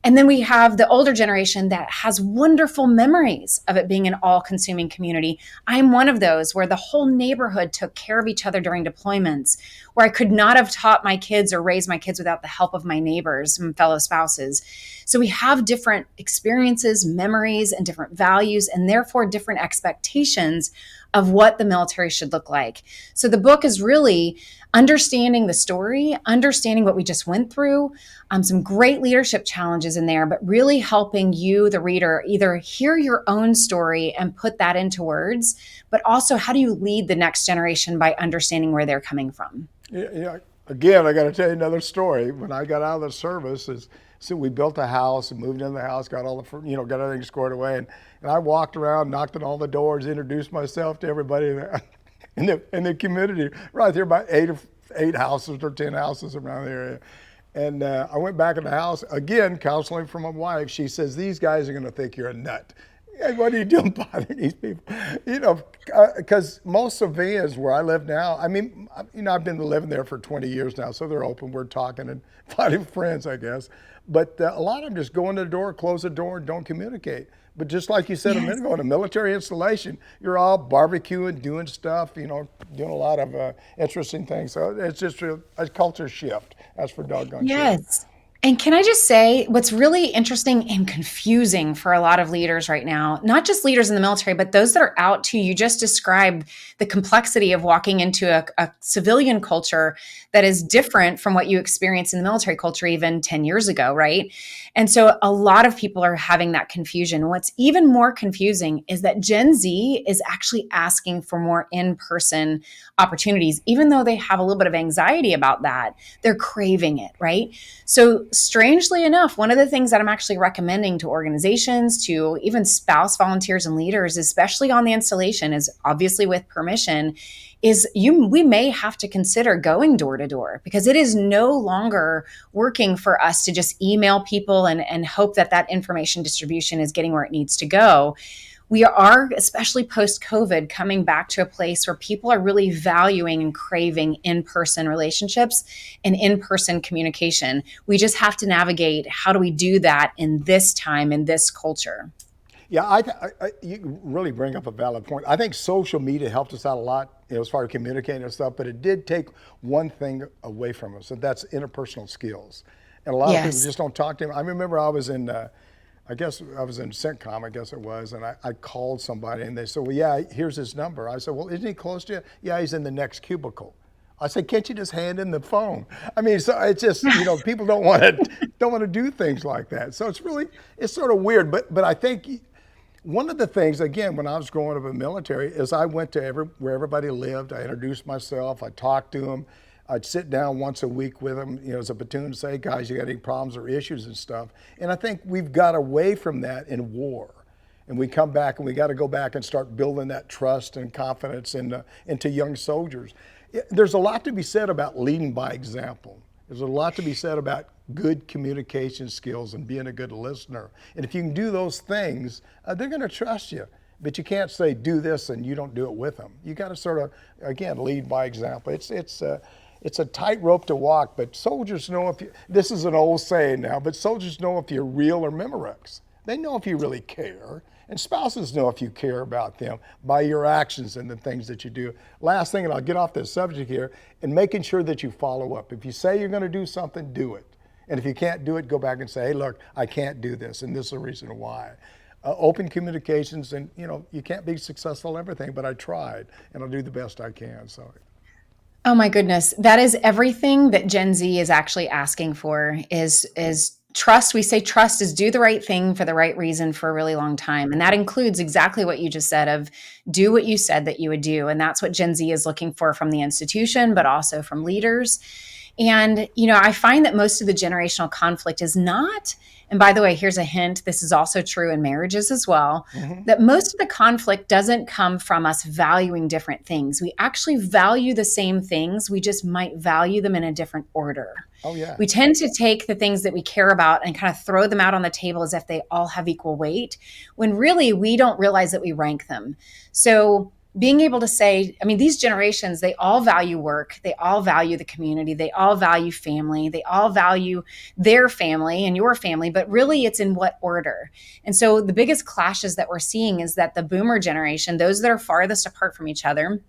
And then we have the older generation that has wonderful memories of it being an all-consuming community. I'm one of those where the whole neighborhood took care of each other during deployments, where I could not have taught my kids or raised my kids without the help of my neighbors and fellow spouses. So we have different experiences, memories, and different values, and therefore different expectations of what the military should look like. So the book is really understanding the story, understanding what we just went through, some great leadership challenges in there, but really helping you, the reader, either hear your own story and put that into words, but also how do you lead the next generation by understanding where they're coming from? Yeah. Again, I got to tell you another story. When I got out of the service, so we built a house and moved into the house, got got everything squared away, and I walked around, knocked on all the doors, introduced myself to everybody in the community. Right there, about eight houses or 10 houses around the area. And I went back in the house, again, counseling from my wife. She says, these guys are going to think you're a nut. Hey, what are you doing bothering these people? Because most civilians where I live now, I mean, I've been living there for 20 years now, so they're open. We're talking and finding friends, I guess. But a lot of them just go in the door, close the door, and don't communicate. But just like you said a minute ago, in a military installation, you're all barbecuing, doing stuff, doing a lot of interesting things. So it's just a culture shift. That's for doggone sure. Yes. And can I just say what's really interesting and confusing for a lot of leaders right now, not just leaders in the military, but those that are out too, you just described the complexity of walking into a civilian culture that is different from what you experienced in the military culture even 10 years ago, right? And so a lot of people are having that confusion. What's even more confusing is that Gen Z is actually asking for more in-person opportunities, even though they have a little bit of anxiety about that. They're craving it, right? So strangely enough, one of the things that I'm actually recommending to organizations, to even spouse volunteers and leaders, especially on the installation, is obviously with permission, is we may have to consider going door to door, because it is no longer working for us to just email people and hope that information distribution is getting where it needs to go. We are, especially post-COVID, coming back to a place where people are really valuing and craving in-person relationships and in-person communication. We just have to navigate, how do we do that in this time, in this culture? Yeah, you really bring up a valid point. I think social media helped us out a lot, as far as communicating and stuff, but it did take one thing away from us, and that's interpersonal skills. And a lot of people Yes. just don't talk to him. I remember I was in, I guess I was in CENTCOM, I guess it was, and I called somebody, and they said, well, yeah, here's his number. I said, well, isn't he close to you? Yeah, he's in the next cubicle. I said, can't you just hand him the phone? I mean, so it's just, people don't want to do things like that. So it's sort of weird. But I think one of the things, again, when I was growing up in the military, is I went to where everybody lived. I introduced myself. I talked to them. I'd sit down once a week with them, as a platoon, and say, guys, you got any problems or issues and stuff. And I think we've got away from that in war. And we come back and we got to go back and start building that trust and confidence into young soldiers. There's a lot to be said about leading by example. There's a lot to be said about good communication skills and being a good listener. And if you can do those things, they're going to trust you. But you can't say, do this, and you don't do it with them. You got to sort of, again, lead by example. It's a tightrope to walk, but soldiers know this is an old saying now, but soldiers know if you're real or Memorex. They know if you really care. And spouses know if you care about them by your actions and the things that you do. Last thing, and I'll get off this subject here, and making sure that you follow up. If you say you're going to do something, do it. And if you can't do it, go back and say, hey, look, I can't do this, and this is the reason why. Open communications, and you can't be successful at everything, but I tried, and I'll do the best I can. So. Oh my goodness. That is everything that Gen Z is actually asking for is trust. We say trust is do the right thing for the right reason for a really long time. And that includes exactly what you just said of do what you said that you would do. And that's what Gen Z is looking for from the institution, but also from leaders. And, I find that most of the generational conflict is not, and by the way, here's a hint, this is also true in marriages as well, that most of the conflict doesn't come from us valuing different things. We actually value the same things. We just might value them in a different order. Oh, yeah. We tend to take the things that we care about and kind of throw them out on the table as if they all have equal weight, when really we don't realize that we rank them. So being able to say, these generations, they all value work, they all value the community, they all value family, they all value their family and your family, but really it's in what order. And so the biggest clashes that we're seeing is that the boomer generation, those that are farthest apart from each other,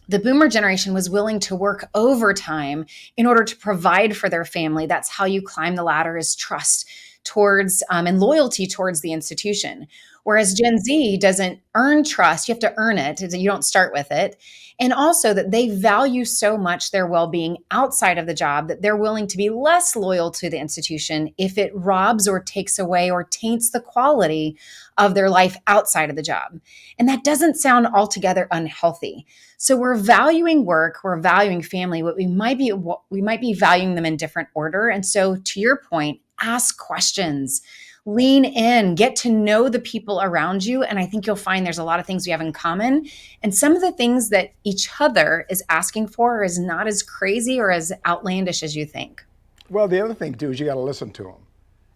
the boomer generation was willing to work overtime in order to provide for their family. That's how you climb the ladder, is trust towards and loyalty towards the institution. Whereas Gen Z doesn't earn trust. You have to earn it. You don't start with it. And also that they value so much their well-being outside of the job that they're willing to be less loyal to the institution if it robs or takes away or taints the quality of their life outside of the job. And that doesn't sound altogether unhealthy. So we're valuing work, we're valuing family, but we might be valuing them in different order. And so to your point, ask questions. Lean in, get to know the people around you. And I think you'll find there's a lot of things we have in common. And some of the things that each other is asking for is not as crazy or as outlandish as you think. Well, the other thing, too, is you got to listen to them.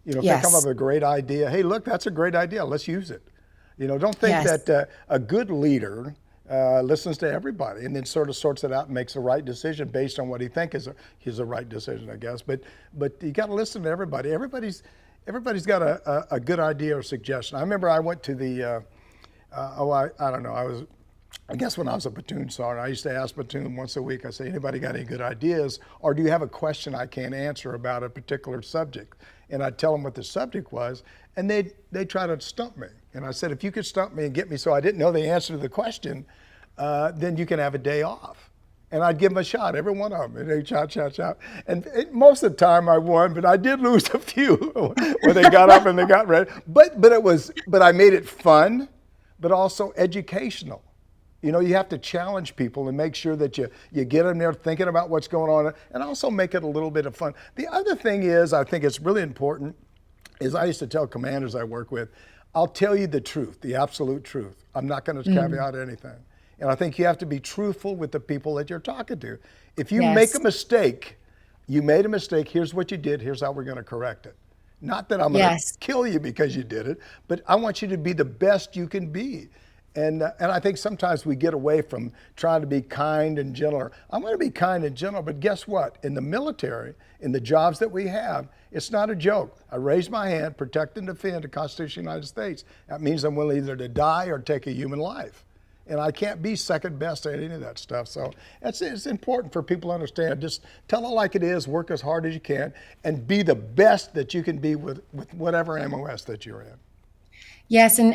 If they come up with a great idea, hey, look, that's a great idea. Let's use it. Don't think that a good leader listens to everybody and then sort of sorts it out and makes the right decision based on what he thinks is a right decision, I guess. But you got to listen to everybody. Everybody's got a good idea or suggestion. I remember I went to the, I don't know, I guess when I was a platoon sergeant, I used to ask platoon once a week, I say, anybody got any good ideas? Or do you have a question I can't answer about a particular subject? And I'd tell them what the subject was, and they'd try to stump me. And I said, if you could stump me and get me so I didn't know the answer to the question, then you can have a day off. And I'd give them a shot, every one of them. And they'd shot. And most of the time I won, but I did lose a few where they got up and they got ready. But I made it fun, but also educational. You have to challenge people and make sure that you get them there thinking about what's going on, and also make it a little bit of fun. The other thing is, I think it's really important, is I used to tell commanders I work with, I'll tell you the truth, the absolute truth. I'm not going to caveat anything. And I think you have to be truthful with the people that you're talking to. If you make a mistake, you made a mistake, here's what you did, here's how we're going to correct it. Not that I'm going to kill you because you did it, but I want you to be the best you can be. And I think sometimes we get away from trying to be kind and gentle. I'm going to be kind and gentle, but guess what? In the military, in the jobs that we have, it's not a joke. I raise my hand, protect and defend the Constitution of the United States. That means I'm willing either to die or take a human life. And I can't be second best at any of that stuff. So it's important for people to understand. Just tell it like it is, work as hard as you can, and be the best that you can be with whatever MOS that you're in. Yes. And,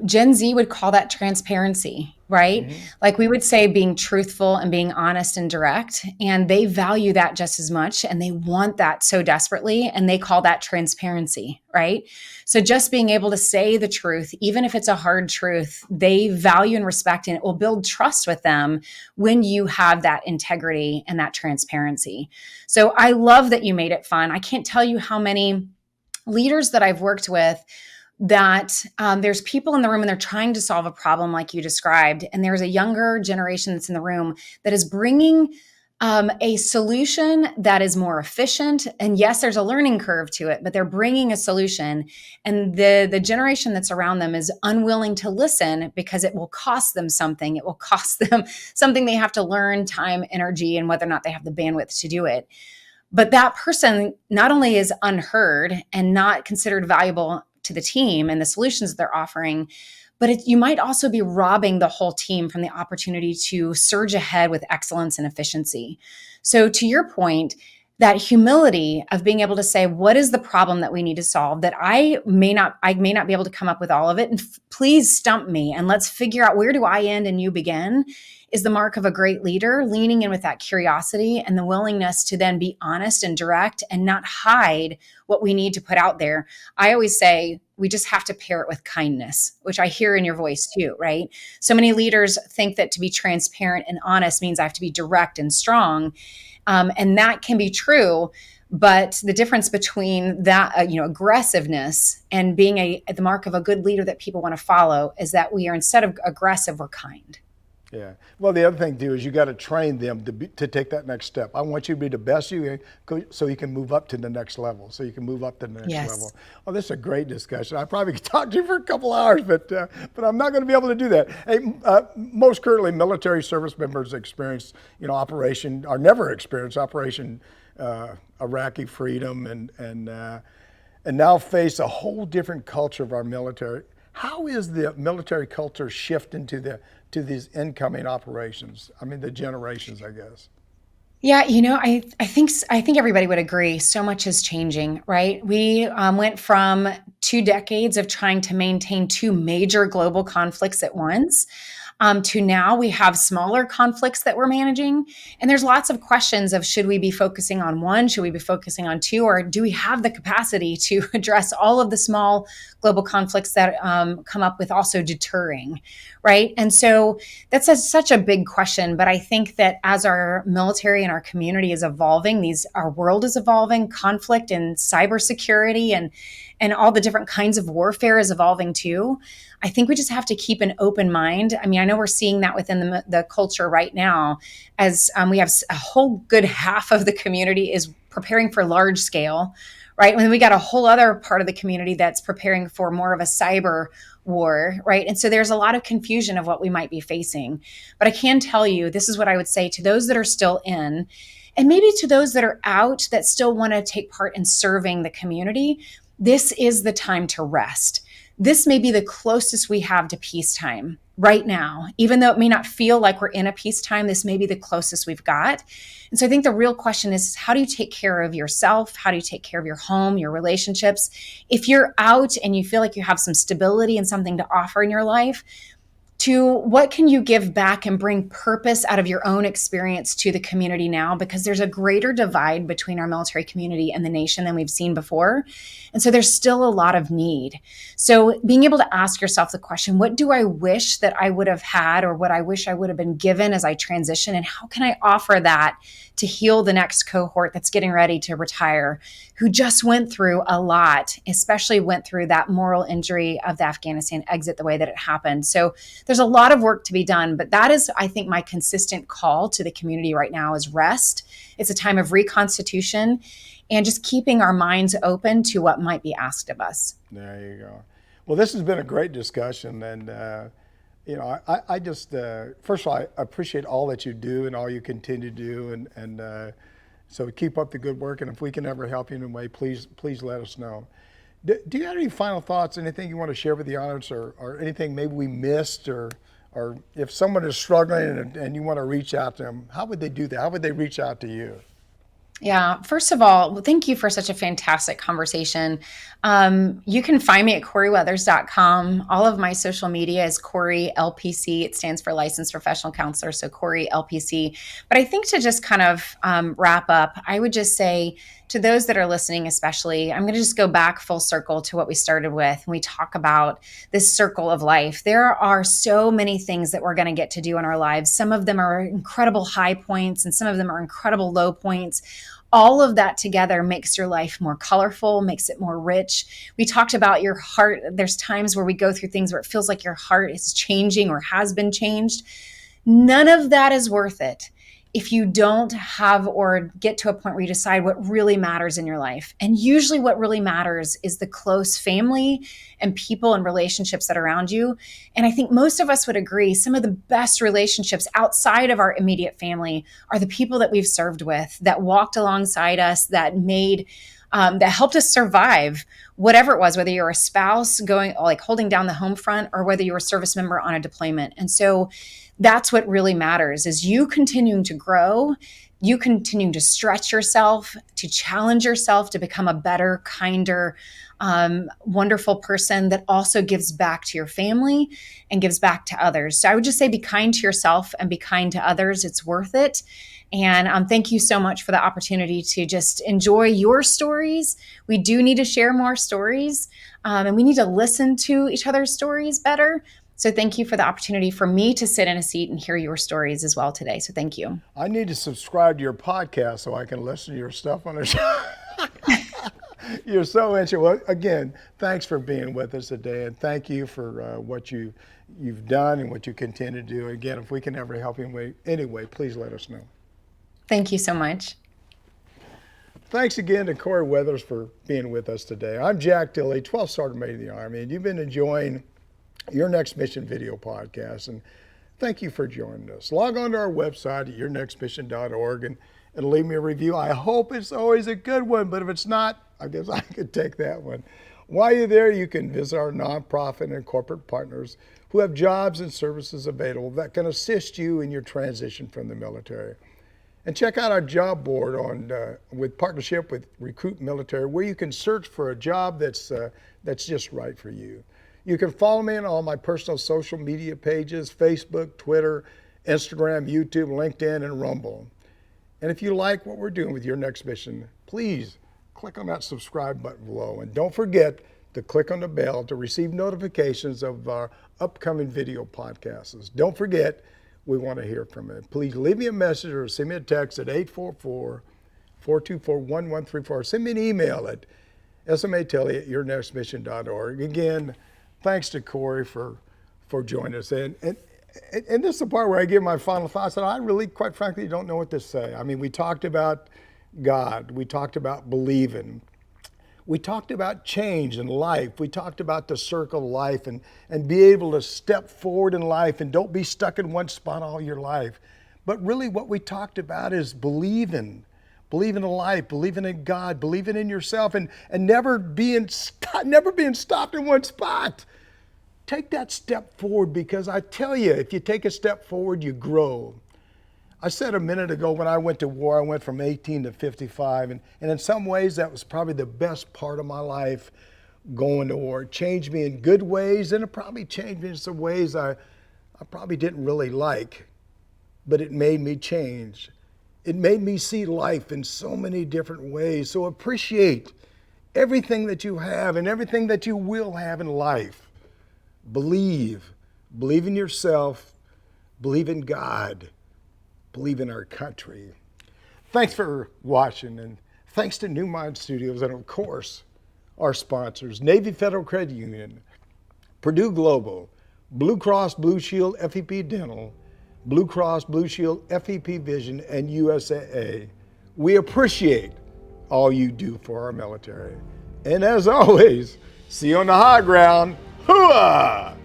Gen Z would call that transparency, right? Mm-hmm. Like we would say being truthful and being honest and direct. And they value that just as much. And they want that so desperately. And they call that transparency, right? So just being able to say the truth, even if it's a hard truth, they value and respect, and it will build trust with them when you have that integrity and that transparency. So I love that you made it fun. I can't tell you how many leaders that I've worked with that there's people in the room and they're trying to solve a problem like you described. And there's a younger generation that's in the room that is bringing a solution that is more efficient. And yes, there's a learning curve to it, but they're bringing a solution. And the generation that's around them is unwilling to listen because it will cost them something. It will cost them something they have to learn, time, energy, and whether or not they have the bandwidth to do it. But that person not only is unheard and not considered valuable to the team and the solutions that they're offering, but you might also be robbing the whole team from the opportunity to surge ahead with excellence and efficiency. So to your point, that humility of being able to say, what is the problem that we need to solve that I may not be able to come up with all of it. And please stump me and let's figure out, where do I end and you begin, is the mark of a great leader, leaning in with that curiosity and the willingness to then be honest and direct and not hide what we need to put out there. I always say we just have to pair it with kindness, which I hear in your voice too, right? So many leaders think that to be transparent and honest means I have to be direct and strong. And that can be true. But the difference between that, aggressiveness and being the mark of a good leader that people want to follow is that we are, instead of aggressive, we're kind. Yeah. Well, the other thing too is you got to train them to take that next step. I want you to be the best you can, so you can move up to the next level. So you can move up to the next Yes. level. Oh, this is a great discussion. I probably could talk to you for a couple hours, but I'm not going to be able to do that. Hey, most currently military service members experience, Operation Iraqi Freedom, and now face a whole different culture of our military. How is the military culture shifting to these incoming operations? I mean, the generations, I guess. Yeah, I think everybody would agree. So much is changing, right? We went from 2 decades of trying to maintain 2 major global conflicts at once, to now we have smaller conflicts that we're managing. And there's lots of questions of, should we be focusing on one? Should we be focusing on 2? Or do we have the capacity to address all of the small global conflicts that come up with also deterring, right? And so that's such a big question. But I think that as our military and our community is evolving, our world is evolving, conflict and cybersecurity and all the different kinds of warfare is evolving too. I think we just have to keep an open mind. I mean, I know we're seeing that within the culture right now, as we have a whole good half of the community is preparing for large scale, right? And then we got a whole other part of the community that's preparing for more of a cyber war, right? And so there's a lot of confusion of what we might be facing. But I can tell you, this is what I would say to those that are still in, and maybe to those that are out that still want to take part in serving the community. This is the time to rest. This may be the closest we have to peacetime right now. Even though it may not feel like we're in a peacetime, this may be the closest we've got. And so I think the real question is, how do you take care of yourself? How do you take care of your home, your relationships? If you're out and you feel like you have some stability and something to offer in your life, to what can you give back and bring purpose out of your own experience to the community now? Because there's a greater divide between our military community and the nation than we've seen before. And so there's still a lot of need. So being able to ask yourself the question, what do I wish that I would have had, or what I wish I would have been given as I transition? And how can I offer that to heal the next cohort that's getting ready to retire, who just went through a lot, especially went through that moral injury of the Afghanistan exit the way that it happened. So there's a lot of work to be done, but that is, I think, my consistent call to the community right now is rest. It's a time of reconstitution and just keeping our minds open to what might be asked of us. There you go. Well, this has been a great discussion, and I just, first of all, I appreciate all that you do and all you continue to do. And so keep up the good work. And if we can ever help you in any way, please let us know. Do you have any final thoughts, anything you want to share with the audience, or anything maybe we missed, or if someone is struggling and you want to reach out to them, how would they do that? How would they reach out to you? Yeah. First of all, well, thank you for such a fantastic conversation. You can find me at CorieWeathers.com. All of my social media is Corie LPC. It stands for Licensed Professional Counselor, so Corie LPC. But I think to just kind of wrap up, I would just say to those that are listening, especially, I'm going to just go back full circle to what we started with. When we talk about this circle of life, there are so many things that we're going to get to do in our lives. Some of them are incredible high points, and some of them are incredible low points. All of that together makes your life more colorful, makes it more rich. We talked about your heart. There's times where we go through things where it feels like your heart is changing or has been changed. None of that is worth it if you don't have or get to a point where you decide what really matters in your life. And usually what really matters is the close family and people and relationships that are around you. And I think most of us would agree some of the best relationships outside of our immediate family are the people that we've served with, that walked alongside us, that helped us survive whatever it was, whether you're a spouse going like holding down the home front or whether you're a service member on a deployment. And so that's what really matters, is you continuing to grow, you continuing to stretch yourself, to challenge yourself to become a better, kinder, wonderful person that also gives back to your family and gives back to others. So I would just say be kind to yourself and be kind to others. It's worth it. And thank you so much for the opportunity to just enjoy your stories. We do need to share more stories, and we need to listen to each other's stories better. So thank you for the opportunity for me to sit in a seat and hear your stories as well today. So thank you. I need to subscribe to your podcast so I can listen to your stuff on the show. You're so interesting. Well, again, thanks for being with us today, and thank you for what you've done and what you continue to do. Again, if we can ever help you in any way, please let us know. Thank you so much. Thanks again to Corie Weathers for being with us today. I'm Jack Tilley, 12th Sergeant Major of the Army, and you've been enjoying Your Next Mission video podcast, and thank you for joining us. Log on to our website at yournextmission.org and leave me a review. I hope it's always a good one, but if it's not, I guess I could take that one. While you're there, you can visit our nonprofit and corporate partners who have jobs and services available that can assist you in your transition from the military. And check out our job board with partnership with Recruit Military, where you can search for a job that's just right for you. You can follow me on all my personal social media pages: Facebook, Twitter, Instagram, YouTube, LinkedIn, and Rumble. And if you like what we're doing with Your Next Mission, please click on that subscribe button below. And don't forget to click on the bell to receive notifications of our upcoming video podcasts. Don't forget, we want to hear from you. Please leave me a message or send me a text at 844-424-1134. Send me an email at smatilley@yournextmission.org. Again, thanks to Corie for joining us. And this is the part where I give my final thoughts, and I really, quite frankly, don't know what to say. I mean, we talked about God. We talked about believing. We talked about change in life. We talked about the circle of life and be able to step forward in life and don't be stuck in one spot all your life. But really what we talked about is believing in life, believing in God, believing in yourself, and never being stopped in one spot. Take that step forward, because I tell you, if you take a step forward, you grow. I said a minute ago, when I went to war, I went from 18 to 55, and in some ways that was probably the best part of my life, going to war. It changed me in good ways, and it probably changed me in some ways I probably didn't really like, but it made me change. It made me see life in so many different ways. So appreciate everything that you have and everything that you will have in life. Believe in yourself, believe in God, believe in our country. Thanks for watching, and thanks to New Mind Studios, and of course, our sponsors: Navy Federal Credit Union, Purdue Global, Blue Cross Blue Shield FEP Dental, Blue Cross Blue Shield FEP Vision, and USAA. We appreciate all you do for our military. And as always, see you on the high ground. Hooah!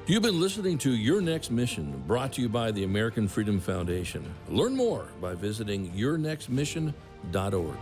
You've been listening to Your Next Mission, brought to you by the American Freedom Foundation. Learn more by visiting yournextmission.org.